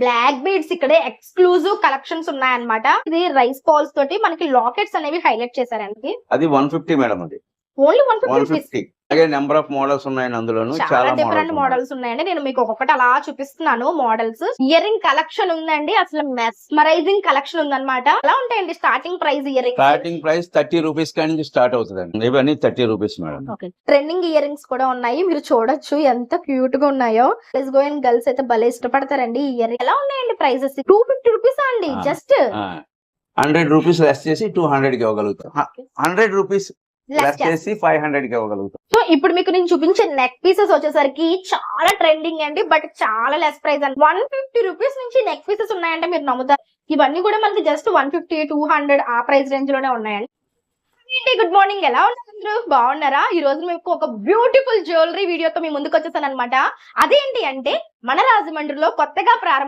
Black beads ఇక్కడ exclusive collections ఉన్నాయన్నమాట. ఇది రైస్ బాల్స్ తోటి మనకి లాకెట్స్ అనేవి హైలైట్ చేశారండి. అది 150 మేడం. అది ఓన్లీ 150 రూపీస్. 150. అలాగే నెంబర్ ఆఫ్ మోడల్స్ ఉన్నాయండి అందులోను. చాలా డిఫరెంట్ మోడల్స్ ఉన్నాయండి. నేను మీకు ఒక్కొక్కటి అలా చూపిస్తున్నాను మోడల్స్. ఇయర్ రింగ్ కలెక్షన్ ఉందండి, అసలు మెస్మరైజింగ్ కలెక్షన్ ఉందన్నమాట. ఎలా ఉంటాయండి starting price ear ring? Starting price 30 rupees కాడి నుంచి స్టార్ట్ అవుతుందండి. ఇవన్నీ 30 rupees madam. Trending ear rings కూడా ఉన్నాయి, మీరు చూడొచ్చు ఎంత క్యూట్ గా ఉన్నాయో. ప్లస్ గోయింగ్ గర్ల్స్ అయితే భలే ఇష్టపడతారండి ఈ ఇయర్ రింగ్. ఎలా ఉన్నాయండి ప్రైసెస్? 250 రూపీస్ అండి. జస్ట్ 100 రూపీస్ లెస్ చేసి 200 కి ఇవ్వగలుగుతాం. 100 రూపీస్ లెస్ చేసి 500 కి ఇవ్వగలుగుతాం. సో ఇప్పుడు మీకు నేను చూపించే నెక్ పీసెస్ వచ్చేసరికి చాలా ట్రెండింగ్ అండి, బట్ చాలా లెస్ ప్రైస్ అండి. 150 రూపీస్ నుంచి నెక్ పీసెస్ ఉన్నాయంటే మీరు నమ్ముతారు. ఇవన్నీ కూడా మనకి జస్ట్ 150, 200 ఆ ప్రైస్ రేంజ్ లోనే ఉన్నాయండి. గుడ్ మార్నింగ్, ఎలా ఉన్నారు? బాగున్నారా? ఈ రోజు మీకు ఒక బ్యూటిఫుల్ జ్యువెలరీ వీడియోతో మీ ముందుకు వచ్చేసాను అనమాట. అదేంటి అంటే మన రాజమండ్రిలో కొత్తగా ప్రారంభం